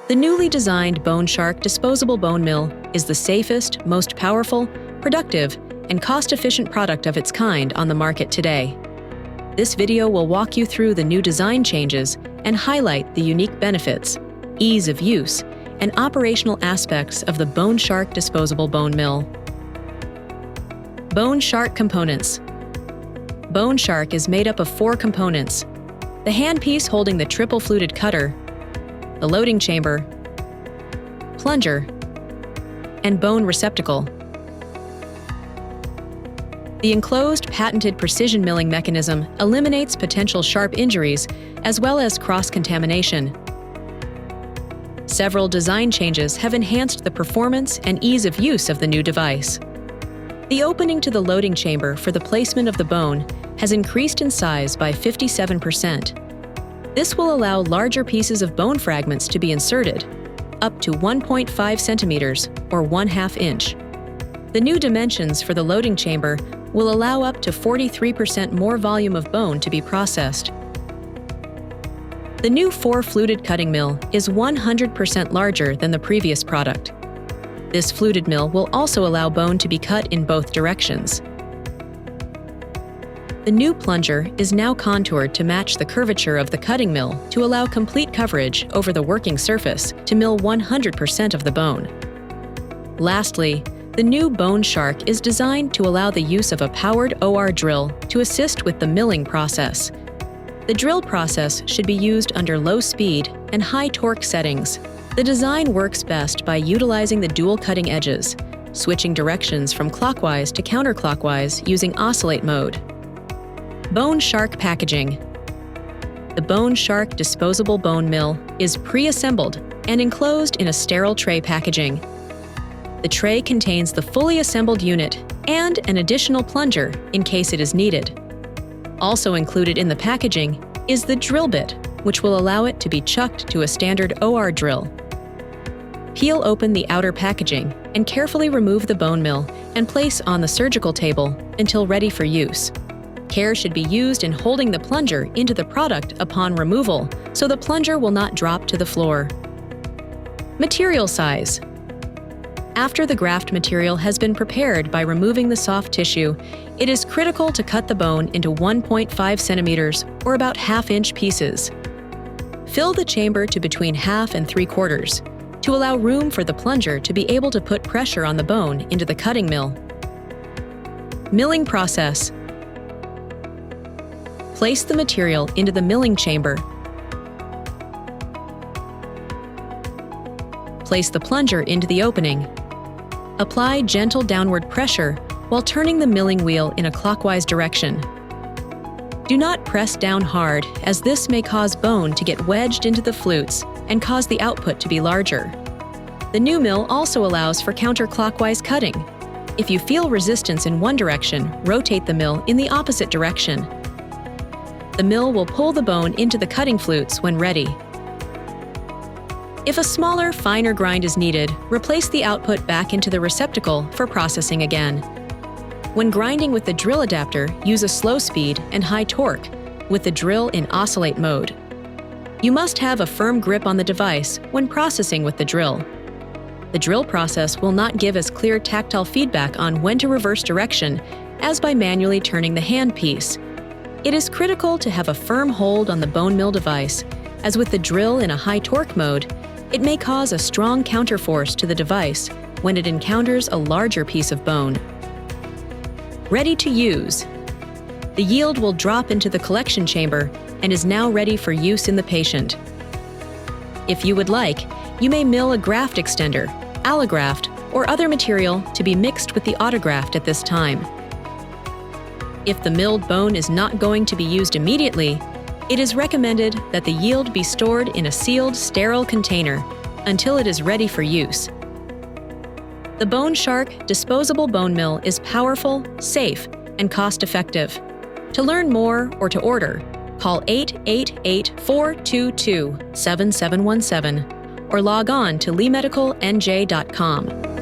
The newly designed Bone Shark disposable bone mill is the safest, most powerful, productive, and cost-efficient product of its kind on the market today. This video will walk you through the new design changes and highlight the unique benefits, ease of use, and operational aspects of the Bone Shark disposable bone mill. Bone Shark components. Bone Shark is made up of 4 components: the handpiece holding the triple-fluted cutter, the loading chamber, plunger, and bone receptacle. The enclosed patented precision milling mechanism eliminates potential sharp injuries as well as cross-contamination. Several design changes have enhanced the performance and ease of use of the new device. The opening to the loading chamber for the placement of the bone has increased in size by 57%. This will allow larger pieces of bone fragments to be inserted, up to 1.5 centimeters or 1/2 inch. The new dimensions for the loading chamber will allow up to 43% more volume of bone to be processed. The new 4-fluted cutting mill is 100% larger than the previous product. This fluted mill will also allow bone to be cut in both directions. The new plunger is now contoured to match the curvature of the cutting mill to allow complete coverage over the working surface to mill 100% of the bone. Lastly, the new Bone Shark is designed to allow the use of a powered OR drill to assist with the milling process. The drill process should be used under low speed and high torque settings. The design works best by utilizing the dual cutting edges, switching directions from clockwise to counterclockwise using oscillate mode. Bone Shark packaging. The Bone Shark disposable bone mill is pre-assembled and enclosed in a sterile tray packaging. The tray contains the fully assembled unit and an additional plunger in case it is needed. Also included in the packaging is the drill bit, which will allow it to be chucked to a standard OR drill. Peel open the outer packaging and carefully remove the bone mill and place on the surgical table until ready for use. Care should be used in holding the plunger into the product upon removal so the plunger will not drop to the floor. Material size. After the graft material has been prepared by removing the soft tissue, it is critical to cut the bone into 1.5 centimeters or about 1/2 inch pieces. Fill the chamber to between 1/2 and 3/4 to allow room for the plunger to be able to put pressure on the bone into the cutting mill. Milling process. Place the material into the milling chamber. Place the plunger into the opening. Apply gentle downward pressure while turning the milling wheel in a clockwise direction. Do not press down hard, as this may cause bone to get wedged into the flutes and cause the output to be larger. The new mill also allows for counterclockwise cutting. If you feel resistance in one direction, rotate the mill in the opposite direction. The mill will pull the bone into the cutting flutes when ready. If a smaller, finer grind is needed, replace the output back into the receptacle for processing again. When grinding with the drill adapter, use a slow speed and high torque, with the drill in oscillate mode. You must have a firm grip on the device when processing with the drill. The drill process will not give as clear tactile feedback on when to reverse direction as by manually turning the handpiece. It is critical to have a firm hold on the bone mill device, as with the drill in a high torque mode, it may cause a strong counterforce to the device when it encounters a larger piece of bone. Ready to use. The yield will drop into the collection chamber and is now ready for use in the patient. If you would like, you may mill a graft extender, allograft, or other material to be mixed with the autograft at this time. If the milled bone is not going to be used immediately, it is recommended that the yield be stored in a sealed, sterile container until it is ready for use. The Bone Shark disposable bone mill is powerful, safe, and cost-effective. To learn more or to order, call 888-422-7717 or log on to leemedicalnj.com.